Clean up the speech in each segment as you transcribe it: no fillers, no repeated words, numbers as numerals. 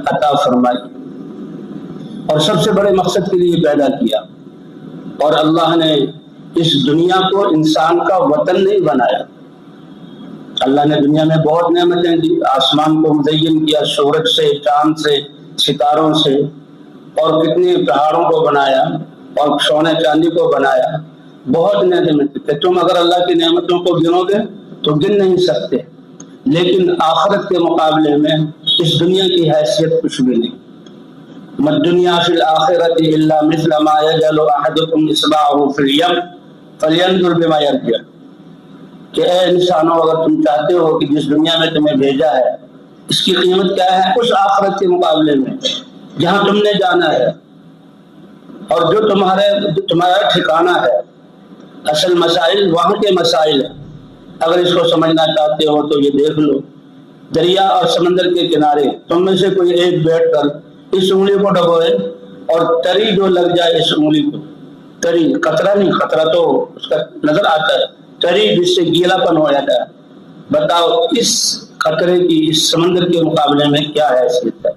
عطا فرمائی اور سب سے بڑے مقصد کے لیے پیدا کیا. اور اللہ نے اس دنیا کو انسان کا وطن نہیں بنایا. اللہ نے دنیا میں بہت نعمتیں دی. آسمان کو مزین کیا سورج سے، چاند سے، ستاروں سے، اور کتنے پہاڑوں کو بنایا اور سونے چاندی کو بنایا. بہت نعمتیں کہ تم اگر اللہ کی نعمتوں کو گنو گے تو گن نہیں سکتے. لیکن آخرت کے مقابلے میں اس دنیا کی حیثیت کچھ بھی نہیں. مَالدُّنْيَا فِي الْآخِرَةِ إِلَّا مِثْلَ مَا يَجْعَلُ أَحَدُكُمْ إِصْبَعَهُ فِي الْيَمِّ فَلْيَنْظُرْ بِمَا يَرْجِعُ. کہ اے انسانوں، اگر تم چاہتے ہو کہ جس دنیا میں تمہیں بھیجا ہے اس کی قیمت کیا ہے اس آخرت کے مقابلے میں جہاں تم نے جانا ہے اور جو تمہارا ٹھکانہ ہے، اصل مسائل وہاں کے مسائل ہیں. اگر اس کو سمجھنا چاہتے ہو تو یہ دیکھ لو، دریا اور سمندر کے کنارے تم میں سے کوئی ایک بیٹھ کر اس انگلی کو ڈبوئے اور تری جو لگ جائے اس انگلی کو، تری قطرہ نہیں، قطرہ تو اس کا نظر آتا ہے، تری جس سے گیلا پن ہو جاتا ہے. بتاؤ اس قطرے کی اس سمندر کے مقابلے میں کیا حیثیت ہے؟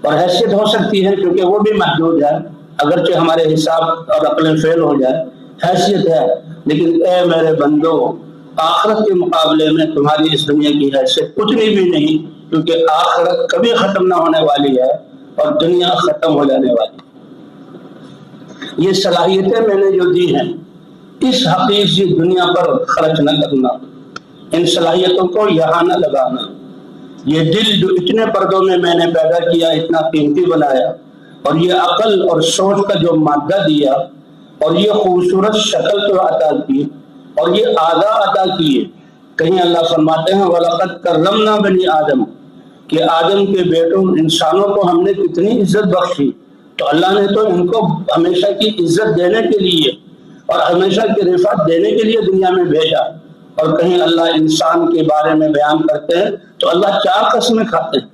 اور حیثیت ہو سکتی ہے کیونکہ وہ بھی محدود ہے، اگرچہ ہمارے حساب اور عقل فیل ہو جائے حیثیت ہے. لیکن اے میرے بندو، آخرت کے مقابلے میں تمہاری اس دنیا کی حیثیت اتنی بھی نہیں، کیونکہ آخرت کبھی ختم نہ ہونے والی ہے اور دنیا ختم ہو جانے والی. یہ صلاحیتیں میں نے جو دی ہیں اس حقیقی دنیا پر خرچ نہ کرنا، ان صلاحیتوں کو یہاں نہ لگانا. یہ دل جو اتنے پردوں میں نے پیدا کیا، اتنا قیمتی بنایا، اور یہ عقل اور سوچ کا جو مادہ دیا، اور یہ خوبصورت شکل تو عطا کی، اور یہ اعضاء عطا کیے. کہیں اللہ فرماتے ہیں وَلَقَدْ كَرَّمْنَا بَنِي آدم، کہ آدم کے بیٹوں انسانوں کو ہم نے کتنی عزت بخشی. تو اللہ نے تو ان کو ہمیشہ کی عزت دینے کے لیے اور ہمیشہ کی رفعت دینے کے لیے دنیا میں بھیجا. اور کہیں اللہ انسان کے بارے میں بیان کرتے ہیں تو اللہ 4 قسمیں کھاتے ہیں.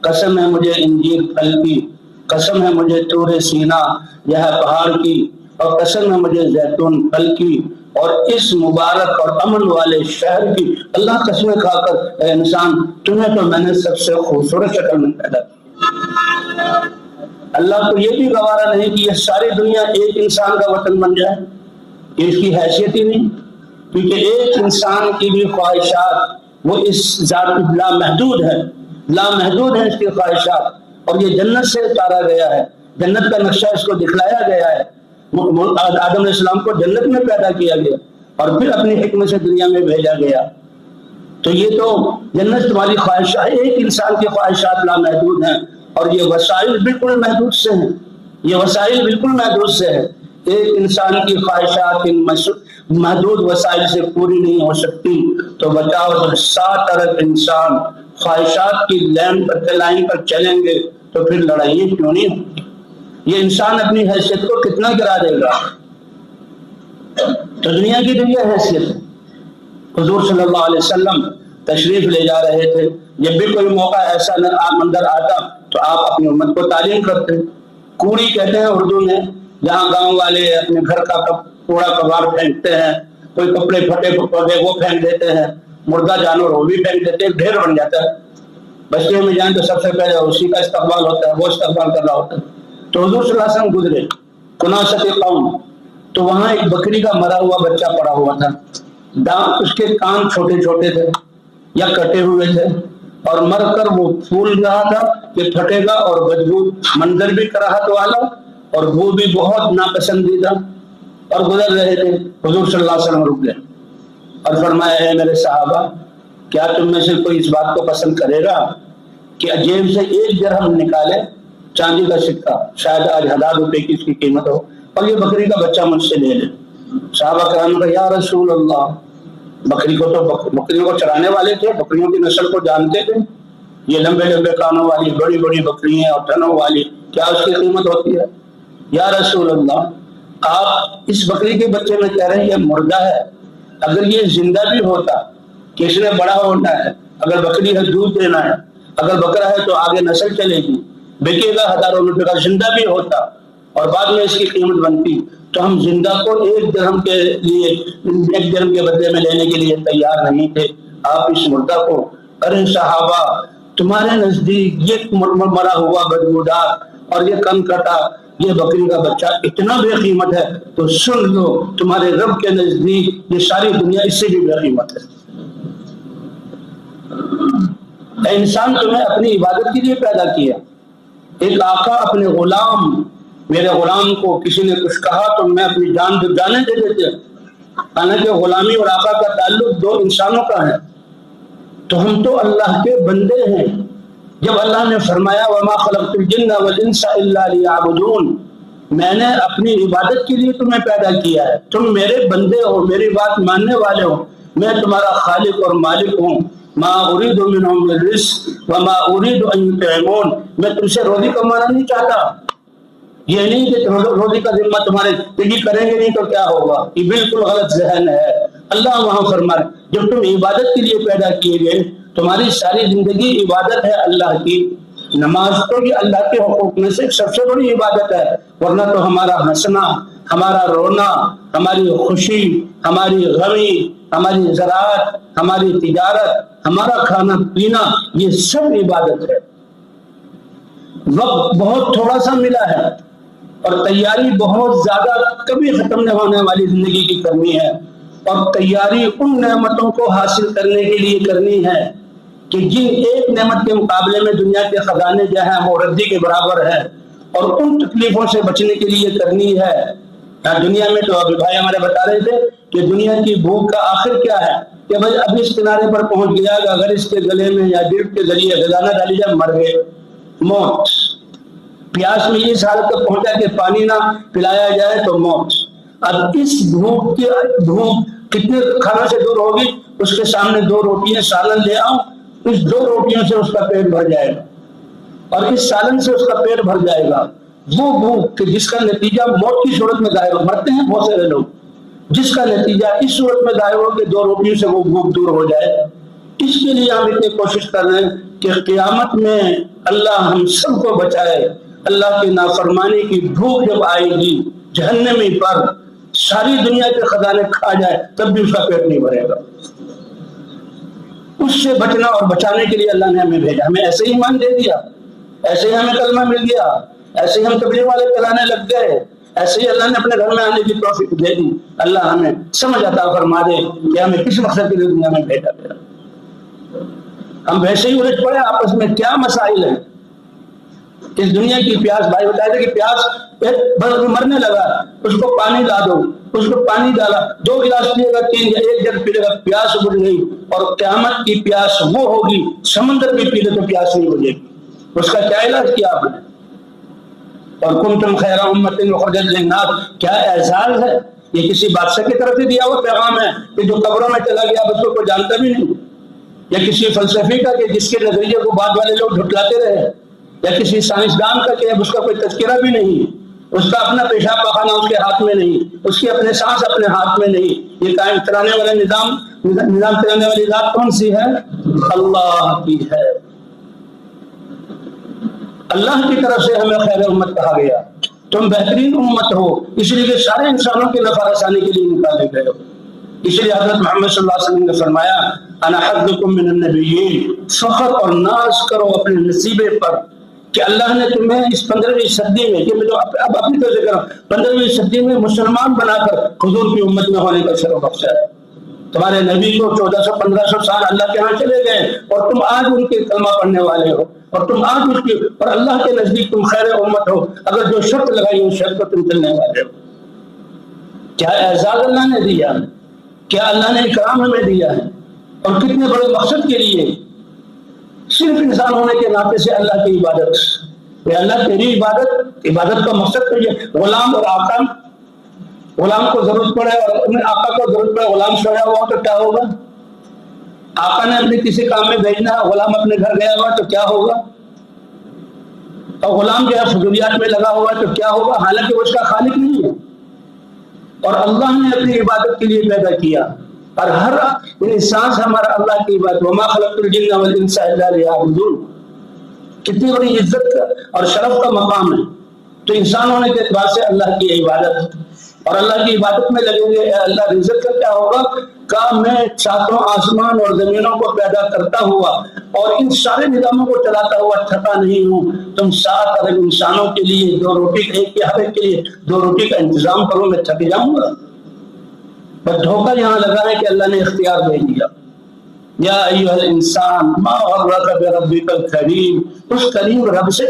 قسم ہے مجھے انجیر پھل کی، قسم ہے مجھے طور سینا یہ پہاڑ کی، اور قسم ہے مجھے زیتون پھل کی، اور اس مبارک اور امن والے شہر کی. اللہ قسمیں کھا کر اے انسان تمہیں تو میں نے سب سے خوبصورت شکل میں پیدا کیا. اللہ کو یہ بھی گوارا نہیں کہ یہ ساری دنیا ایک انسان کا وطن بن جائے، اس کی حیثیت ہی نہیں. کیونکہ ایک انسان کی بھی خواہشات وہ اس ذات لامحدود ہے، لامحدود ہے اس کی خواہشات. اور یہ جنت سے اتارا گیا ہے، جنت کا نقشہ اس کو دکھلایا گیا ہے. آدم علیہ السلام کو جنت میں پیدا کیا گیا اور پھر اپنی حکمت سے دنیا میں بھیجا گیا. تو یہ تو جنت تمہاری خواہشات، ایک انسان کی خواہشات لامحدود ہیں، اور یہ وسائل بالکل محدود سے ہیں. یہ وسائل بالکل محدود سے ہے. ایک انسان کی خواہشات ان محدود وسائل سے پوری نہیں ہو سکتی. تو بتاؤ جب 7 ارب انسان خواہشات کی لائن پر چلیں گے تو پھر لڑائیاں کیوں نہیں ہوتی؟ یہ انسان اپنی حیثیت کو کتنا گرا دے گا؟ تو دنیا کی دنیا حیثیت ہے. حضور صلی اللہ علیہ وسلم تشریف لے جا رہے تھے، جب بھی کوئی موقع ایسا منظر آتا تو آپ اپنی امت کو تعلیم کرتے. کوڑی کہتے ہیں اردو میں، جہاں گاؤں والے اپنے گھر کا کوڑا کباڑ پھینکتے ہیں، کوئی کپڑے پھٹے پودے وہ پھینک دیتے ہیں، مردہ جانور وہ بھی پھینک دیتے ہیں، ڈھیر بن جاتا ہے. بستیوں میں جائیں تو سب سے پہلے اسی کا استقبال ہوتا ہے، وہ استقبال کر رہا ہوتا ہے. تو حضور صلی اللہ علیہ وسلم گزرے کناست قوم، تو وہاں ایک بکری کا مرا ہوا بچہ پڑا ہوا تھا. اس کے کان چھوٹے چھوٹے تھے یا کٹے ہوئے تھے، اور مر کر وہ پھول رہا تھا کہ پھٹے گا، اور بدبو منظر بھی کراہت والا اور وہ بھی بہت ناپسندیدہ، اور گزر رہے تھے. حضور صلی اللہ علیہ وسلم رک گئے اور فرمایا اے میرے صحابہ، کیا تم میں سے کوئی اس بات کو پسند کرے گا کہ جیب سے 1 درہم نکالے، چاندی کا سکہ، شاید آج 1000 روپے کی اس کی قیمت ہو، اور یہ بکری کا بچہ مجھ سے لے لے؟ صحابہ کرام کا یا رسول اللہ، بکریوں کو چرانے والے تھے، بکریوں کی نسل کو جانتے تھے. یہ لمبے لمبے کانوں والی بڑی بڑی بکریاں اور تھنوں والی کیا اس کی قیمت ہوتی ہے؟ یا رسول اللہ، آپ اس بکری کے بچے میں کہہ رہے ہیں یہ مردہ ہے، اگر یہ زندہ بھی ہوتا کہ اس نے بڑا ہونا ہے، اگر بکری ہے دودھ دینا ہے، اگر بکرا ہے تو آگے نسل چلے گی، بکے گا 1000 روپے کا، زندہ بھی ہوتا اور بعد میں اس کی قیمت بنتی، تو ہم زندہ کو 1 درہم کے لیے، 1 درہم کے بدلے میں لینے کے لیے تیار نہیں تھے. آپ اس مردہ کو، ارے صحابہ تمہارے نزدیک یہ مرا ہوا بدبودار اور یہ کن کٹا یہ بکری کا بچہ اتنا بے قیمت ہے تو سن لو تمہارے رب کے نزدیک یہ ساری دنیا اس سے بھی بے قیمت ہے۔ اے انسان تمہیں اپنی عبادت کے لیے پیدا کیا۔ ایک آقا اپنے غلام، میرے غلام کو کسی نے کچھ کہا تو میں اپنی جان جانے دے دیتے، حالانکہ غلامی اور آقا کا تعلق دو انسانوں کا ہے، تو ہم تو اللہ کے بندے ہیں۔ جب اللہ نے فرمایا وما خلقت الجن والانس الا لیعبدون، میں نے اپنی عبادت کے لیے تمہیں پیدا کیا ہے، تم میرے بندے ہو، میری بات ماننے والے ہو، میں تمہارا خالق اور مالک ہوں۔ ما اريد منهم من رزق وما اريد ان يطعمون، میں تم سے روزی کمانا نہیں چاہتا، یہ نہیں کہ روزی کا ذمہ تمہارے یہ کریں گے نہیں تو کیا ہوگا، یہ بالکل غلط ذہن ہے۔ اللہ وہاں فرمائے جب تم عبادت کے لیے پیدا کیے گئے، تمہاری ساری زندگی عبادت ہے اللہ کی۔ نماز تو یہ اللہ کے حقوق میں سے سب سے بڑی عبادت ہے، ورنہ تو ہمارا ہنسنا، ہمارا رونا، ہماری خوشی، ہماری غمی، ہماری زراعت، ہماری تجارت، ہمارا کھانا پینا، یہ سب عبادت ہے۔ وقت بہت تھوڑا سا ملا ہے اور تیاری بہت زیادہ کبھی ختم نہ ہونے والی زندگی کی کرنی ہے، اور تیاری ان نعمتوں کو حاصل کرنے کے لیے کرنی ہے کہ جن ایک نعمت کے مقابلے میں دنیا کے خزانے جو ہیں وہ ردی کے برابر ہے، اور ان تکلیفوں سے بچنے کے لیے کرنی ہے۔ دنیا میں تو ابھی بھائی ہمارے بتا رہے تھے کہ دنیا کی بھوک کا آخر کیا ہے کہ بھائی اب اس کنارے پر پہنچ گیا، اگر اس کے گلے میں یا ڈرپ کے ذریعے غذا نہ ڈالی جائے مر گئے، موت۔ پیاس میں اس حالت تک پہنچا کہ پانی نہ پلایا جائے تو موت۔ اب اس بھوک کتنے کھانا سے دور ہوگی، اس کے سامنے دو روٹیاں سالن لے آؤ، اس دو روٹیوں سے اس کا پیٹ بھر جائے گا، اور اس سالن سے اس کا پیٹ بھر جائے گا۔ وہ بھوک کہ جس کا نتیجہ موت کی صورت میں ظاہر ہو، مرتے ہیں بہت سارے لوگ، جس کا نتیجہ اس صورت میں ظاہر ہو کہ دو روٹیوں سے وہ بھوک دور ہو جائے، اس کے لیے ہم اتنی کوشش کر رہے ہیں کہ قیامت میں اللہ ہم سب کو بچائے۔ اللہ کی نافرمانی کی بھوک جب آئے گی جہنمی پر، ساری دنیا کے خزانے کھا جائے تب بھی اس کا پیٹ نہیں بھرے گا۔ اس سے بچنا اور بچانے کے لیے اللہ نے ہمیں بھیجا۔ ہمیں ایسے ہی ایمان دے دیا، ایسے ہی ہمیں کلمہ مل گیا، ایسے ہی ہم تبلیغ والے کرانے لگ گئے، ایسے ہی اللہ نے اپنے گھر میں آنے کی توفیق دے دی۔ اللہ ہمیں سمجھ عطا فرما دے کہ ہمیں کس مقصد کے لیے دنیا میں بھیجا گیا۔ ہم ویسے ہی الجھ پڑے آپس میں، کیا مسائل ہیں اس دنیا کی۔ پیاس، بھائی بتایا تھا کہ پیاس مرنے لگا، اس کو پانی لا دو، اس کو پانی ڈالا، 2 گلاس پیے گا، 3 یا 1 جگ پیے گا، پیاس بجھ گئی۔ اور قیامت کی پیاس وہ ہوگی، سمندر بھی پی لے تو پیاس نہیں بجھے گی۔ اس کا کیا علاج کیا آپ نے؟ اور کنتم خیر امۃ اخرجت للناس، کیا اعزاز ہے یہ، کسی بادشاہ کی طرف سے دیا ہوا پیغام ہے کہ جو قبروں میں چلا گیا اس کو کوئی جانتا بھی نہیں، یا کسی فلسفی کا کہ جس کے نظریے کو بعد والے لوگ جھٹلاتے رہے، یا کسی سائنسدان کا کہ اس کا کوئی تذکرہ بھی نہیں، اس کا اپنا پیشاب پاخانہ اس کے ہاتھ میں نہیں، اس کی اپنے سانس اپنے ہاتھ میں نہیں۔ یہ قائم چلانے والا نظام چلانے والی ذات کون سی ہے؟ اللہ کی ہے۔ اللہ کی طرف سے ہمیں خیر امت کہا گیا، تم بہترین امت ہو، اس لیے کہ سارے انسانوں کی نفع رسانی کے لیے نکالے گئے ہو۔ اس لیے حضرت محمد صلی اللہ علیہ وسلم نے فرمایا انا حظکم من النبیین، فخر اور ناز کرو اپنے نصیبے پر کہ اللہ نے تمہیں اس 15ویں صدی میں، کہ میں اب اپنی طرف سے کر رہا ہوں، 15ویں صدی میں مسلمان بنا کر حضور کی امت میں ہونے کا شرف بخشا ہے۔ تمہارے نبی کو 1400-1500 سال اللہ کے ہاں چلے گئے، اور تم آج ان کے کلمہ پڑھنے والے ہو، اور تم آج اس کی، اور اللہ کے نزدیک تم خیر امت ہو۔ اگر جو شرط لگائی اس شرط پر تم چلنے والے ہو۔ کیا اعزاز اللہ نے دیا، کیا اللہ نے اکرام ہمیں دیا ہے، اور کتنے بڑے مقصد کے لیے، صرف انسان ہونے کے ناطے سے اللہ کی عبادت۔ اللہ تیری عبادت کا مقصد تو یہ، غلام اور آقا، غلام کو ضرورت پڑے اور آقا کو ضرورت پڑے، غلام سویا ہوا تو کیا ہوگا؟ آقا نے اپنے کسی کام میں بھیجنا ہے، غلام اپنے گھر گیا ہوا تو کیا ہوگا؟ اور غلام جو ہے فضولیات میں لگا ہوا تو کیا ہوگا؟ حالانکہ وہ اس کا خالق نہیں ہے، اور اللہ نے اپنی عبادت کے لیے پیدا کیا، اور ہر سانس ہمارا اللہ کی عبادت۔ وما خلقت الجن والانس الا لیعبدون، کتنی بڑی عزت کا اور شرف کا مقام ہے۔ تو انسان ہونے کے اعتبار سے اللہ کی عبادت، اور اللہ کی عبادت میں لگیں گے۔ اللہ رزق کا کیا ہوگا؟ کا میں ساتوں آسمان اور زمینوں کو پیدا کرتا ہوا اور ان سارے نظاموں کو چلاتا ہوا تھکا نہیں ہوں. تم 7 ارب انسانوں کے لیے 2 روٹی ہر ایک کے لیے 2 روٹی کا انتظام کرو, میں تھک جاؤں گا؟ بس دھوکہ یہاں لگا ہے کہ اللہ نے اختیار دے دیا. یا ایھا الانسان ما غرک بربک الکریم, اس کریم رب سے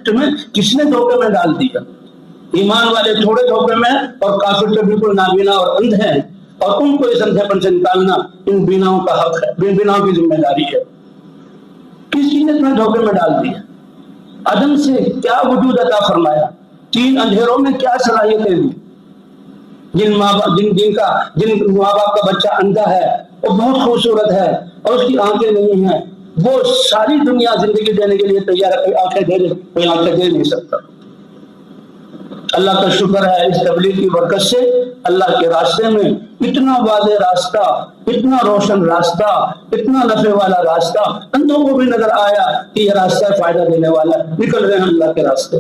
تمہیں کس نے دھوکے میں ڈال دیا؟ ایمان والے تھوڑے دھوکے میں اور کافر تو بالکل نابینا اور اندھ ہیں, اور ان کو اس اندھے پن سے نکالنا ان بیناؤں کا حق ہے, بیناؤں کی ذمہ داری ہے. کس چیز نے تمہیں دھوکے میں ڈال دیا؟ عدم سے کیا وجود عطا فرمایا؟ 3 اندھیروں میں کیا صلاحیتیں دی؟ جن ماں باپ کا بچہ اندھا ہے, وہ بہت خوبصورت ہے اور اس کی آنکھیں نہیں ہیں, وہ ساری دنیا زندگی دینے کے لیے تیار ہے, کوئی آنکھیں دے دے, کوئی آنکھیں دے نہیں سکتا. اللہ کا شکر ہے اس تبلیغ کی برکت سے اللہ کے راستے میں اتنا واضح راستہ, اتنا روشن راستہ, اتنا نفع والا راستہ اندھوں کو بھی نظر آیا کہ یہ راستہ فائدہ دینے والا, نکل رہے ہیں اللہ کے راستے.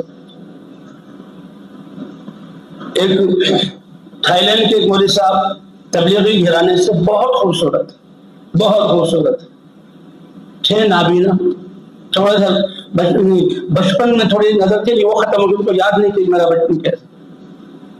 ایک تھائی لینڈ کے ایک مولوی صاحب تبلیغی گھرانے سے بہت خوبصورت تھے, نابینا, تھوڑا سا بچپن میں تھوڑی نظر تھی, وہ ختم ہو گئی, ان کو یاد نہیں کہ میرا بچپن کیسے,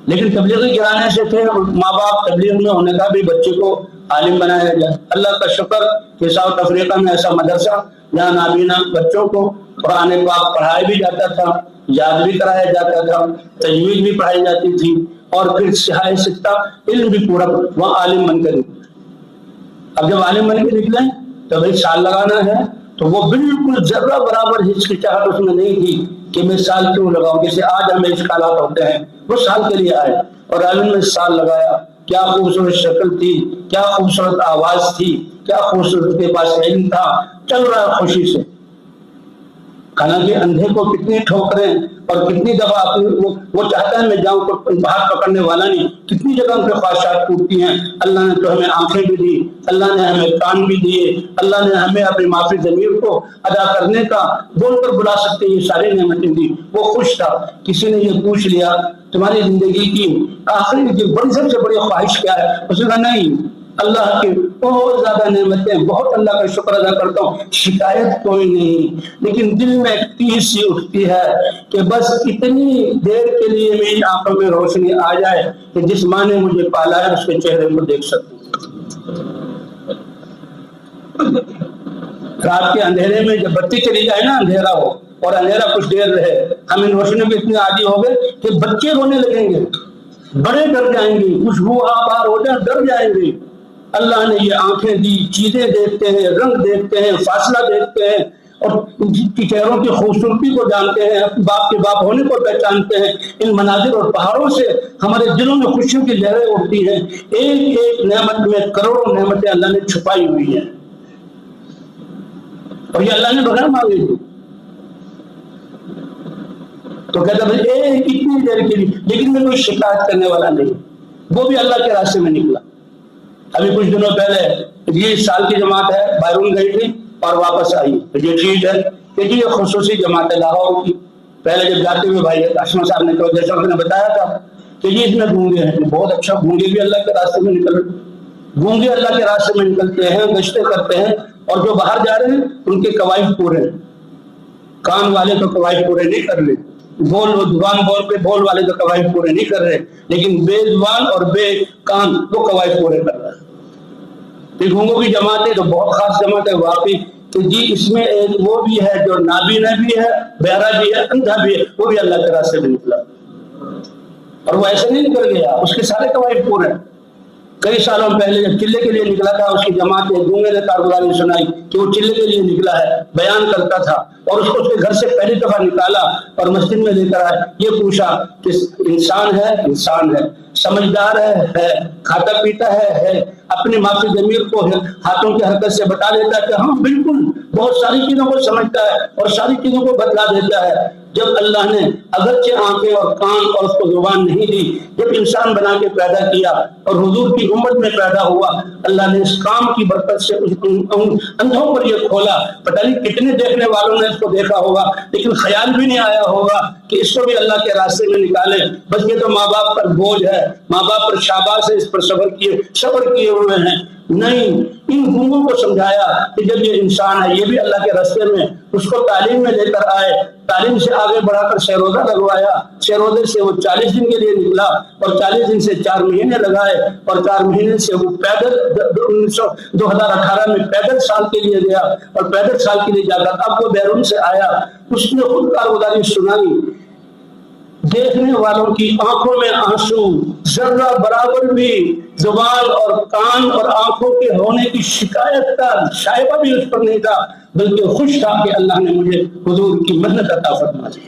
لیکن تبلیغی گھرانے سے تھے. ماں باپ تبلیغ میں ہونے کا بھی بچے کو عالم بنایا جائے. اللہ کا شکر کہ ساؤتھ افریقہ میں ایسا مدرسہ جہاں نابینا بچوں کو قرآن پاک پڑھایا بھی جاتا تھا, یاد بھی کرایا جاتا تھا, تجوید بھی پڑھائی جاتی تھی, اور پھر سہائے سکتا علم بھی پورا وہاں عالم بن کر نکلے. اب جب عالم بن کے نکلے تو بھائی سال لگانا ہے, تو وہ بالکل ذرہ برابر ہچکچاہٹ اس میں نہیں تھی کہ میں سال کیوں لگاؤں, جیسے آج ہمیں اشکالات ہوتے ہیں. وہ سال کے لیے آئے اور عالم نے سال لگایا. کیا خوبصورت شکل تھی, کیا خوبصورت آواز تھی, کیا خوبصورت کے پاس علم تھا, چل رہا خوشی سے. حالانکہ اندھے کو کتنی ٹھوکریں اور کتنی دفعہ وہ چاہتا ہے میں جاؤں تو باہر پکڑنے والا نہیں, کتنی جگہ ان کے خواہشات ٹوٹتی ہیں. اللہ نے تو ہمیں آنکھیں بھی دی, اللہ نے ہمیں کان بھی دیے, اللہ نے ہمیں اپنی معافی ضمیر کو ادا کرنے کا بول کر بلا سکتے یہ ساری نعمتیں دی. وہ خوش تھا. کسی نے یہ پوچھ لیا تمہاری زندگی کی آخری بڑی سب سے بڑی خواہش کیا ہے؟ اس نے کہا نہیں, اللہ کی بہت زیادہ نعمتیں, بہت اللہ کا شکر ادا کرتا ہوں, شکایت کوئی نہیں, لیکن دل میں ایک تیس سی اٹھتی ہے کہ بس اتنی دیر کے لیے میری آنکھوں میں روشنی آ جائے کہ جس ماں نے مجھے پالا ہے اس کے چہرے کو دیکھ سکوں. رات کے اندھیرے میں جب بتی چلی جائے نا, اندھیرا ہو اور اندھیرا کچھ دیر رہے, ہم ان روشنیوں کے اتنے عادی ہو گئے کہ بچے رونے لگیں گے, بڑے ڈر جائیں گے, کچھ ہوا باہر ہو جائے ڈر جائیں گے. اللہ نے یہ آنکھیں دی, چیزیں دیکھتے ہیں, رنگ دیکھتے ہیں, فاصلہ دیکھتے ہیں, اور چہروں کی خوبصورتی کو جانتے ہیں, باپ کے باپ ہونے کو پہچانتے ہیں. ان مناظر اور پہاڑوں سے ہمارے دلوں میں خوشیوں کی لہریں اٹھتی ہیں. ایک ایک نعمت میں کروڑوں نعمتیں اللہ نے چھپائی ہوئی ہیں, اور یہ اللہ نے بغیر مانگے دی. تو کہتا ہے ایک اتنی دیر کے لیے, لیکن میں کوئی شکایت کرنے والا نہیں. وہ بھی اللہ کے راستے میں نکلا. ابھی کچھ دنوں پہلے یہ سال کی جماعت ہے, بیرون گئی تھی اور واپس آئی. یہ چیز ہے کہ یہ خصوصی جماعت ہے لاہور کی. پہلے جب جاتے ہوئے بھائی اشمہ صاحب نے تو جیسا انہوں نے بتایا تھا کہ یہ اس میں گونگے ہیں, بہت اچھا, گونگے بھی اللہ کے راستے میں گونگے اللہ کے راستے میں نکلتے ہیں, گشتیں کرتے ہیں, اور جو باہر جا رہے ہیں ان کے قواعد پورے ہیں. کان والے تو قواعد پورے نہیں کر رہے, زبان بول والے تو قواعد پورے نہیں کر رہے, لیکن بے زبان اور بے کان وہ قواعد پورے کر رہے ہیں. گونگوں کی جماعت ہے تو بہت خاص جماعت ہے واقعی, کہ جی اس میں ایک وہ بھی ہے جو نابینا بھی ہے, بہرا بھی ہے, اندھا بھی ہے, وہ بھی اللہ کے راستے میں نکلا. اور وہ ایسے نہیں نکل گیا, اس کے سارے قواعد پورے ہیں. کئی سالوں پہلے جب چلے کے لیے نکلا تھا, اس کی جماعت گونگے نے کارگزاری سنائی کہ وہ چلے کے لیے نکلا ہے, بیان کرتا تھا, اور اس کو اس کے گھر سے پہلی دفعہ نکالا اور مسجد میں لے کر آئے. یہ پوچھا کہ انسان ہے, سمجھدار ہے, کھاتا پیتا ہے, اپنی معافی ضمیر کو ہاتھوں کی حرکت سے بتا دیتا ہے کہ ہم بالکل بہت ساری چیزوں کو سمجھتا ہے اور ساری چیزوں کو بتلا دیتا ہے. جب اللہ نے اگرچہ آنکھیں اور کان اور اس کو زبان نہیں دی، جب انسان بنا کے پیدا کیا اور حضور کی امت میں پیدا ہوا، اللہ نے اس کام کی برکت سے اندھوں پر یہ کھولا۔ پتہ نہیں کتنے دیکھنے والوں نے اس کو دیکھا ہوگا، لیکن خیال بھی نہیں آیا ہوگا کہ اس کو بھی اللہ کے راستے میں نکالے۔ بس یہ تو ماں باپ پر بوجھ ہے، ماں باپ پر شاباش ہے، اس پر صبر کیے ہوئے ہیں۔ نہیں، ان گنگوں کو سمجھایا کہ جب یہ انسان ہے، یہ بھی اللہ کے راستے میں، اس کو تعلیم میں لے کر آئے، تعلیم سے آگے بڑھا کر شہروزہ لگوایا، شہروزے سے وہ 40 دن کے لیے نکلا اور 40 دن سے 4 مہینے لگائے اور 4 مہینے سے وہ پیدل 2018 میں پیدل سال کے لیے گیا اور پیدل سال کے لیے جا کر اب وہ بیرون سے آیا۔ اس نے خود کارگزاری سنائی، دیکھنے والوں کی آنکھوں میں آنسو ذرہ برابر بھی زبان اور کان اور آنکھوں کے ہونے کی شکایت کا شائبہ بھی اس پر نہیں تھا، بلکہ خوش تھا کہ اللہ نے مجھے حضور کی محنت عطا فرمائی۔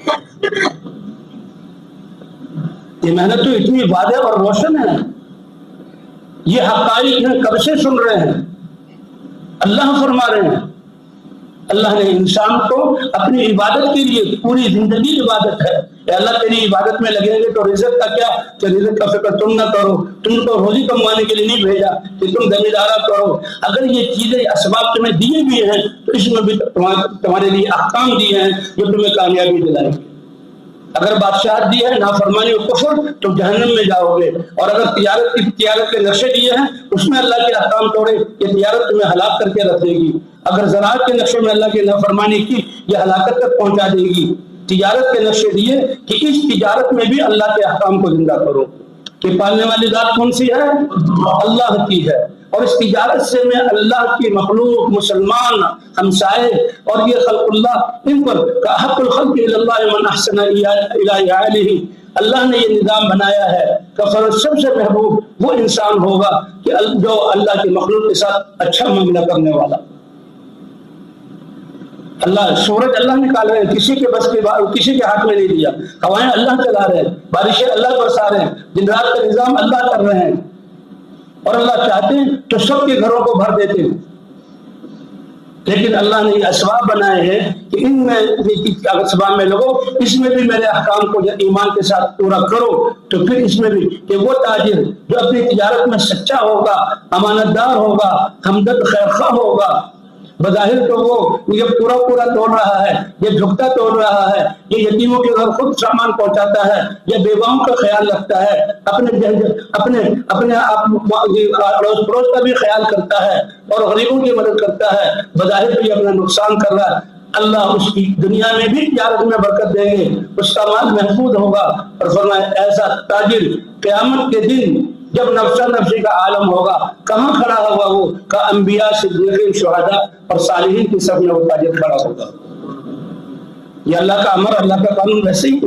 یہ محنت تو اتنی واضح اور روشن ہے، یہ حقائق ہیں، کب سے سن رہے ہیں، اللہ فرما رہے ہیں۔ اللہ نے انسان کو اپنی عبادت کے لیے، پوری زندگی عبادت ہے، اے اللہ تیری عبادت میں لگیں گے تو رزق کا کیا، کہ رزق کا فکر تم نہ کرو، تم کو روزی کمانے کے لیے نہیں بھیجا کہ تم زمیندارا کرو۔ اگر یہ چیزیں اسباب تمہیں دیے بھی ہیں تو اس میں بھی تمہارے لیے احکام دیے ہیں جو تمہیں کامیابی دلائیں گے۔ اگر بادشاہت دی ہے نافرمانی و کفر تو جہنم میں جاؤ گے، اور اگر تجارت کے نقشے دیے ہیں اس میں اللہ کے احکام توڑے، یہ تجارت تمہیں ہلاک کر کے رکھے گی۔ اگر زراعت کے نقشے میں اللہ کی نافرمانی کی، یہ ہلاکت تک پہنچا دے گی۔ تجارت کے نقشے دیے کہ اس تجارت میں بھی اللہ کے احکام کو زندہ کرو، کہ پالنے والی ذات کون سی ہے؟ اللہ کی ہے، اور اس تجارت سے میں اللہ کی مخلوق، مسلمان، ہمسائے اور یہ خلق اللہ، ان پر حق الخلق الی اللہ من احسن الی علیہ، اللہ نے یہ نظام بنایا ہے کہ سب سے محبوب وہ انسان ہوگا کہ جو اللہ کی مخلوق کے ساتھ اچھا معاملہ کرنے والا۔ اللہ سورج اللہ نکال رہے ہیں، کسی کے بس کے کسی کے ہاتھ میں نہیں دیا، ہوائیں اللہ چلا رہے ہیں، بارشیں اللہ برسا رہے ہیں، دن رات کا نظام اللہ کر رہے ہیں، اور اللہ چاہتے ہیں تو سب کے گھروں کو بھر دیتے ہیں۔ لیکن اللہ نے یہ اسباب بنائے ہیں کہ ان میں اسباب میں لوگوں اس میں بھی میرے احکام کو ایمان کے ساتھ پورا کرو، تو پھر اس میں بھی کہ وہ تاجر جو اپنی تجارت میں سچا ہوگا، امانت دار ہوگا، ہمدرد خیرخواہ ہوگا، بظاہر تو وہ یہ پورا توڑ رہا ہے، یہ جھکتا توڑ رہا ہے، یہ یتیموں کے گھر خود سامان پہنچاتا ہے، یہ بیواؤں کا خیال رکھتا ہے، اپنے اڑوس پڑوس کا بھی خیال کرتا ہے اور غریبوں کی مدد کرتا ہے، بظاہر تو یہ اپنا نقصان کر رہا ہے، اللہ اس کی دنیا میں بھی تجارت میں برکت دیں گے، اس کا مال محفوظ ہوگا۔ اور فرمایا ایسا تاجر قیامت کے دن جب نفسا نفسی کا عالم ہوگا، کہاں کھڑا ہوگا؟ وہ کہ انبیاء، صدیقین، شہداء اور صالحین کی سب میں وہ تاجر کھڑا ہوگا۔ یہ اللہ کا امر، اللہ کا قانون ویسے ہی،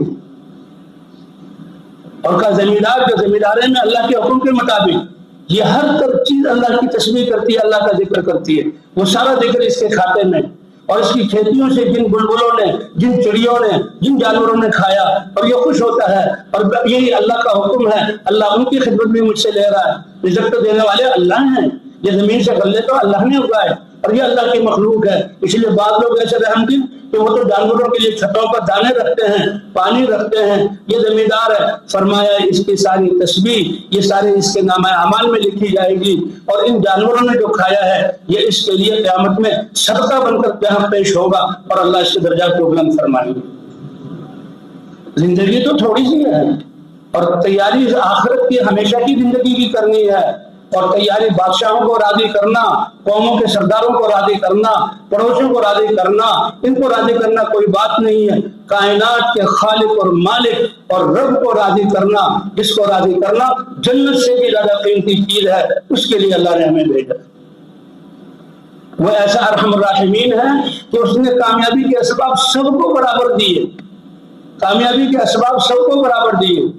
اور کا زمیندار جو زمیندارے میں اللہ کے حکم کے مطابق یہ ہر چیز اللہ کی تسبیح کرتی ہے، اللہ کا ذکر کرتی ہے، وہ سارا ذکر اس کے کھاتے میں، اور اس کی کھیتیوں سے جن بلبلوں نے، جن چڑیوں نے، جن جانوروں نے کھایا اور یہ خوش ہوتا ہے، اور یہی اللہ کا حکم ہے، اللہ ان کی خدمت بھی مجھ سے لے رہا ہے۔ رزق تو دینے والے اللہ ہیں، یہ زمین سے غلے تو اللہ نے اگائے اور یہ اللہ کی مخلوق ہے۔ اس لیے بعض لوگ ایسے رحم دل کہ وہ تو جانوروں کے لیے چھتوں پر دانے رکھتے ہیں، پانی رکھتے ہیں، یہ زمیندار ہے۔ فرمایا اس کی ساری تسبیح یہ سارے اس کے نامہ اعمال میں لکھی جائے گی، اور ان جانوروں نے جو کھایا ہے یہ اس کے لیے قیامت میں صدقہ بن کر یہاں پیش ہوگا، اور اللہ اس کے درجات کو بلند فرمائے گا۔ زندگی تو تھوڑی سی ہے، اور تیاری آخرت کی ہمیشہ کی زندگی کی کرنی ہے، اور تیاری بادشاہوں کو راضی کرنا، قوموں کے سرداروں کو راضی کرنا، پڑوسیوں کو راضی کرنا، ان کو راضی کرنا کوئی بات نہیں ہے۔ کائنات کے خالق اور مالک اور رب کو راضی کرنا، جس کو راضی کرنا جنت سے بھی زیادہ قیمتی چیز ہے، اس کے لیے اللہ نے ہمیں بھیجا۔ وہ ایسا ارحم الراحمین ہے کہ اس نے کامیابی کے اسباب سب کو برابر دیے، کامیابی کے اسباب سب کو برابر دیے۔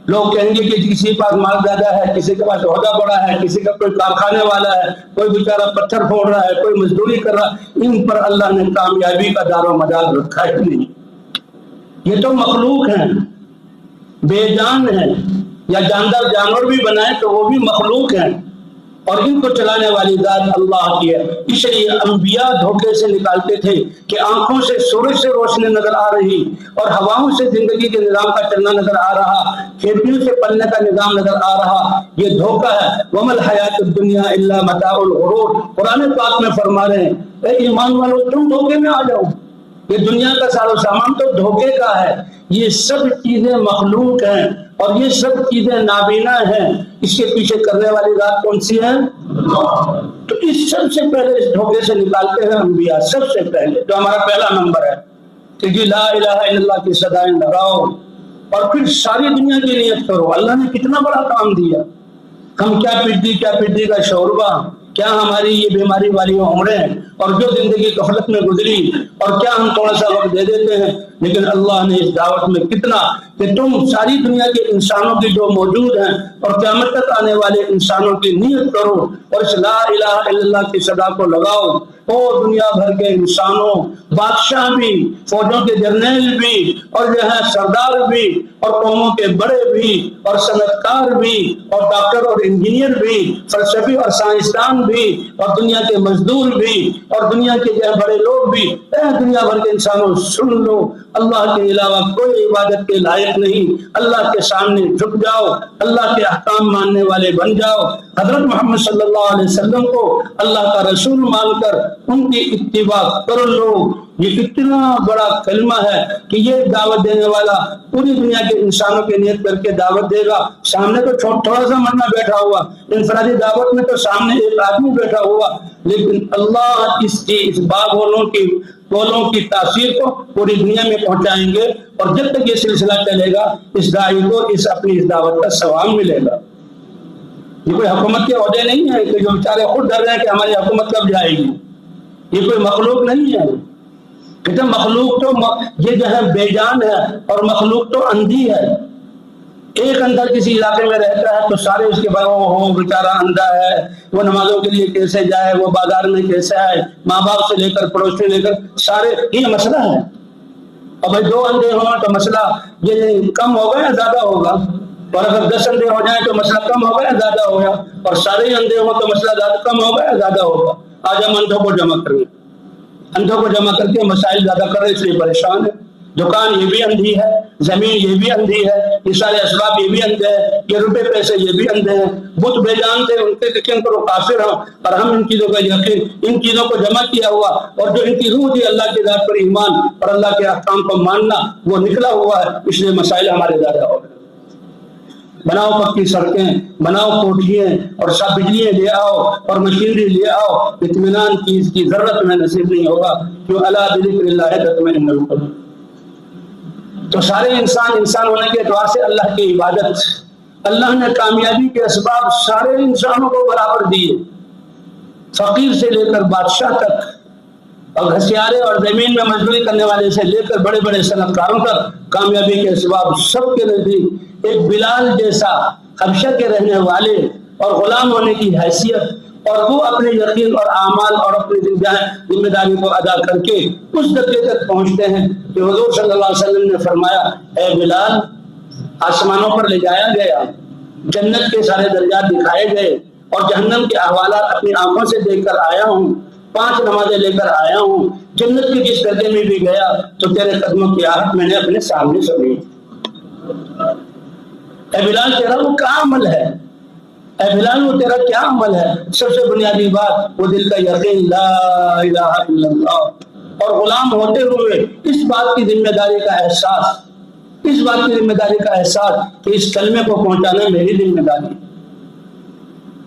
لوگ کہیں گے کہ کسی کے پاس مال زیادہ ہے، کسی کے پاس عہدہ بڑا ہے، کسی کا کوئی کارخانے والا ہے، کوئی بیچارہ پتھر پھوڑ رہا ہے، کوئی مزدوری کر رہا ہے، ان پر اللہ نے کامیابی کا دار و مدار رکھا ہی نہیں۔ یہ تو مخلوق ہیں، بے جان ہیں، یا جاندار جانور بھی بنائے تو وہ بھی مخلوق ہیں، اور ان کو چلانے والی ذات اللہ کی ہے. اس لیے انبیاء دھوکے سے نکالتے تھے کہ آنکھوں سے سورج سے روشنی نظر آ رہی اور ہواؤں سے زندگی کے نظام کا چلنا نظر آ رہا, کھیتیوں سے پلنے کا نظام نظر آ رہا, یہ دھوکہ ہے. وَمَا الْحَيَاةُ الدُّنْيَا إِلَّا مَتَاعُ الْغُرُورِ. قرآن پاک میں فرما رہے ہیں اے ایمان والو تم دھوکے میں آ جاؤ, یہ دنیا کا سارا سامان تو دھوکے کا ہے. یہ سب چیزیں مخلوق ہیں اور یہ سب چیزیں نابینا ہیں, اس کے پیچھے کرنے والی ذات کون سی ہے؟ تو اس سب سے پہلے اس دھوکے سے نکالتے ہیں انبیاء. سب سے پہلے جو ہمارا پہلا نمبر ہے کہ جی لا الہ الا اللہ کی صدائیں لگاؤ اور پھر ساری دنیا کی نیت کرو. اللہ نے کتنا بڑا کام دیا. ہم کیا پڈی کا شوربہ, کیا ہماری یہ بیماری والی عمریں اور جو زندگی غفلت میں گزری, اور کیا ہم تھوڑا سا وقت دے دیتے ہیں. لیکن اللہ نے اس دعوت میں کتنا کہ تم ساری دنیا کے انسانوں کی جو موجود ہیں اور قیامت تک آنے والے انسانوں کی نیت کرو اور اس لا الہ الا اللہ کی صدا کو لگاؤ. اور دنیا بھر کے انسانوں, بادشاہ بھی, فوجوں کے جرنیل بھی, اور جو ہے سردار بھی, اور قوموں کے بڑے بھی, اور صنعت کار بھی, اور ڈاکٹر اور انجینئر بھی, فلسفی اور سائنسدان بھی, اور دنیا کے مزدور بھی, اور دنیا کے جو بڑے لوگ بھی. اے دنیا بھر کے انسانوں سن لو, اللہ کے علاوہ کوئی عبادت کے لائق نہیں. اللہ کے سامنے جھک جاؤ, اللہ کے احکام ماننے والے بن جاؤ. حضرت محمد صلی اللہ علیہ وسلم کو اللہ کا رسول مان کر ان کی اتباع کر لو. یہ اتنا بڑا کلمہ ہے کہ یہ دعوت دینے والا پوری دنیا کے انسانوں کی نیت کر کے دعوت دے گا. سامنے تو تھوڑا سا مرنا بیٹھا ہوا, انفرادی دعوت میں تو سامنے ایک آدمی بیٹھا ہوا, لیکن اللہ اس بولوں کی تاثیر کو پوری دنیا میں پہنچائیں گے. اور جب تک یہ سلسلہ چلے گا اس داعی کو اپنی دعوت کا ثواب ملے گا. یہ کوئی حکومت کے عہدے نہیں ہے کہ جو بیچارے خود ڈر رہے ہیں کہ ہماری حکومت کب جائے گی. یہ کوئی مخلوق نہیں ہے. کہتے مخلوق تو یہ جو ہے بے جان ہے اور مخلوق تو اندھی ہے. ایک اندھا کسی علاقے میں رہتا ہے تو سارے اس کے بارے بیچارہ اندھا ہے, وہ نمازوں کے لیے کیسے جائے, وہ بازار میں کیسے آئے, ماں باپ سے لے کر پڑوس سے لے کر سارے یہ مسئلہ ہے. اور بھائی 2 اندھے ہوں تو مسئلہ یہ کم ہوگا یا زیادہ ہوگا, اور اگر 10 اندھے ہو جائیں تو مسئلہ کم ہوگا یا زیادہ ہوگا, اور سارے اندھے ہوں تو مسئلہ زیادہ کم ہوگا یا زیادہ ہوگا. آج ہم اندھوں کو جمع کریں, اندھوں کو جمع کر کے مسائل زیادہ کر رہے اس لیے پریشان ہے. دکان یہ بھی اندھی ہے, زمین یہ بھی اندھی ہے, یہ سارے اسباب یہ بھی اندھے ہیں, یہ روپے پیسے یہ بھی اندھے ہیں. بت بے جان تھے, ان کے یقین پر وہ کافر ہوں, اور ہم ان چیزوں کا یقین, ان چیزوں کو جمع کیا ہوا, اور جو ان کی روح تھی اللہ کی ذات پر ایمان اور اللہ کے احکام کو ماننا وہ نکلا ہوا ہے. اس لیے مسائل ہمارے زیادہ ہو گئے. بناؤ پکی سڑکیں, بناؤ کوٹھیاں, اور سب بجلیاں لے آؤ اور مشینری لے آؤ, اطمینان چیز کی ضرورت میں نصیب نہیں ہوگا. کیوں الا بذکر اللہ تطمئن القلوب. تو سارے انسان ہونے کے اعتبار سے اللہ کی عبادت, اللہ نے کامیابی کے اسباب سارے انسانوں کو برابر دیے, فقیر سے لے کر بادشاہ تک, اور گھسیارے اور زمین میں مزدوری کرنے والے سے لے کر بڑے بڑے صنعت کاروں تک کامیابی کے اسباب سب کے نزدیک. ایک بلال جیسا حبشہ کے رہنے والے اور غلام ہونے کی حیثیت, اور وہ اپنے یقین اور اعمال اور اپنی ذمہ داری کو ادا کر کے اس درجے تک پہنچتے ہیں کہ حضور صلی اللہ علیہ وسلم نے فرمایا اے بلال, آسمانوں پر لے جایا گیا, جنت کے سارے درجات دکھائے گئے, اور جہنم کے احوالات اپنی آنکھوں سے دیکھ کر آیا ہوں, 5 نمازیں لے کر آیا ہوں, جنت کے جس درجے میں بھی گیا تو تیرے قدموں کی آہٹ میں نے اپنے سامنے سنی. اے بلال تیرا وہ کیا عمل ہے, اے بلال وہ تیرا کیا عمل ہے؟ سب سے بنیادی بات وہ دل کا یقین لا الہ الا اللہ, اور غلام ہوتے ہوئے اس بات کی ذمہ داری کا احساس, اس بات کی ذمہ داری کا احساس کہ اس کلمے کو پہنچانا میری ذمہ داری.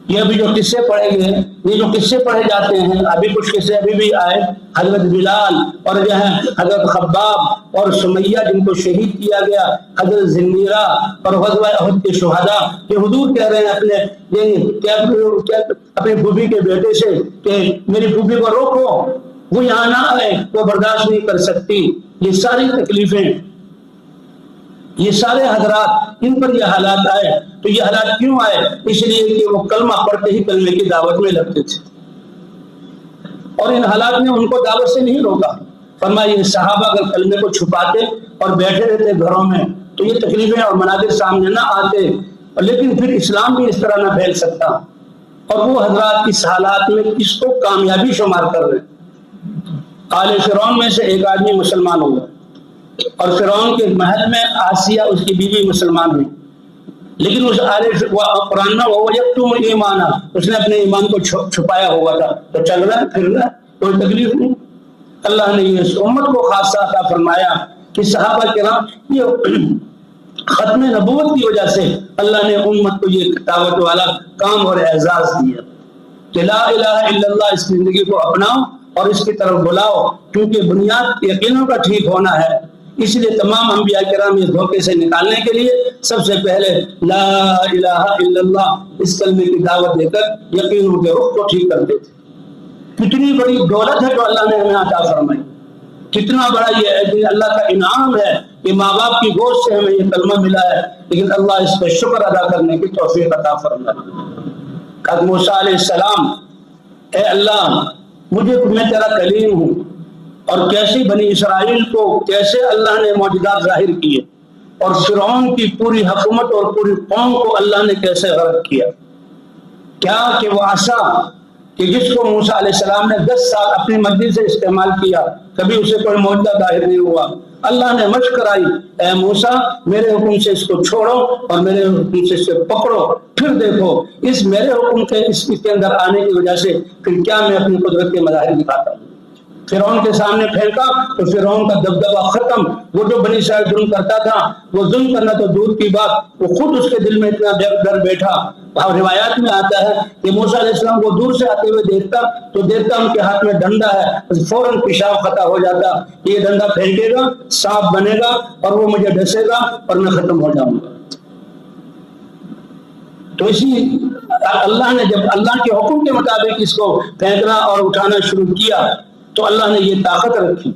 یہ ابھی جو قصے پڑھے گئے, یہ جو قصے پڑھے جاتے ہیں, ابھی کچھ قصے ابھی بھی آئے, حضرت بلال اور جو ہے حضرت خباب اور سمیہ جن کو شہید کیا گیا, حضرت زنیرہ اور غزوہ احد کے شہداء, کہ حضور کہہ رہے ہیں اپنے بھوبی کے بیٹے سے کہ میری بھوبی کو روکو, وہ یہاں نہ آئے, وہ برداشت نہیں کر سکتی. یہ ساری تکلیفیں, یہ سارے حضرات ان پر یہ حالات آئے. تو یہ حالات کیوں آئے؟ اس لیے کہ وہ کلمہ پڑھتے ہی کلمے کی دعوت میں لگتے تھے, اور ان حالات نے ان کو دعوت سے نہیں روکا. فرمایا یہ صحابہ اگر کلمے کو چھپاتے اور بیٹھے رہتے گھروں میں تو یہ تکلیفیں اور مناظر سامنے نہ آتے, لیکن پھر اسلام بھی اس طرح نہ پھیل سکتا. اور وہ حضرات اس حالات میں کس کو کامیابی شمار کر رہے ہیں؟ آل فرعون میں سے ایک آدمی مسلمان ہوا اور فرعون کے محل میں آسیہ اس کی بیوی مسلمان ہوئی، لیکن اس قرآن میں وہ یکتم ایمان، اس نے اپنے ایمان کو چھپایا ہوا تھا، تو چل رہا ہے پھر رہا ہے، کوئی تکلیف نہیں۔ اللہ نے یہ اس امت کو خاصہ عطا فرمایا کہ صحابہ کرام یہ ختم نبوت کی وجہ سے اللہ نے امت کو یہ دعوت والا کام اور اعزاز دیا کہ لا الہ الا اللہ اس زندگی کو اپناؤ اور اس کی طرف بلاؤ، کیونکہ بنیاد یقینوں کا ٹھیک ہونا ہے۔ اس لیے تمام انبیاء کرام اس دھوکے سے نکالنے کے لیے سب سے پہلے لا الہ الا اللہ اس کلمے کی دعوت دے کر یقینوں کے رخ کو ٹھیک کرتے تھے۔ کتنی بڑی دولت ہے جو اللہ نے ہمیں عطا فرمائی، کتنا بڑا یہ اللہ کا انعام ہے کہ ماں باپ کی گود سے ہمیں یہ کلمہ ملا ہے، لیکن اللہ اس پہ شکر ادا کرنے کی توفیق عطا فرمائے۔ کہ موسیٰ علیہ السلام، اے اللہ میں تیرا کلیم ہوں، اور کیسے بنی اسرائیل کو کیسے اللہ نے معجزات ظاہر کیے، اور فرعون کی پوری حکومت اور پوری قوم کو اللہ نے کیسے غرق کیا۔ کیا کہ وہ عصا کہ جس کو موسیٰ علیہ السلام نے 10 سال اپنی مرضی سے استعمال کیا، کبھی اسے کوئی معجزہ ظاہر نہیں ہوا۔ اللہ نے مشق کرائی، اے موسیٰ میرے حکم سے اس کو چھوڑو اور میرے حکم سے اس کو پکڑو، پھر دیکھو اس میرے حکم کے اس کے اندر آنے کی وجہ سے پھر کیا میں اپنی قدرت کے مظاہر دکھاتا ہوں۔ فرعون کے سامنے پھینکا تو فرعون کا دبدبہ ختم، وہ جو بنی اسرائیل ظلم کرتا تھا وہ ظلم کرنا تو دور کی بات، وہ خود اس کے دل میں اتنا ڈر بیٹھا۔ اور روایات میں آتا ہے کہ موسیٰ علیہ السلام کو دور سے آتے ہوئے دیکھتا تو دیکھتا ان کے ہاتھ میں ڈنڈا ہے، فوراً پیشاب خطا ہو جاتا، یہ ڈنڈا پھینکے گا سانپ بنے گا اور وہ مجھے ڈسے گا اور میں ختم ہو جاؤں گا۔ تو اسی اللہ نے جب اللہ کے حکم کے مطابق اس کو پھینکنا اور اٹھانا شروع کیا تو اللہ نے یہ طاقت رکھی،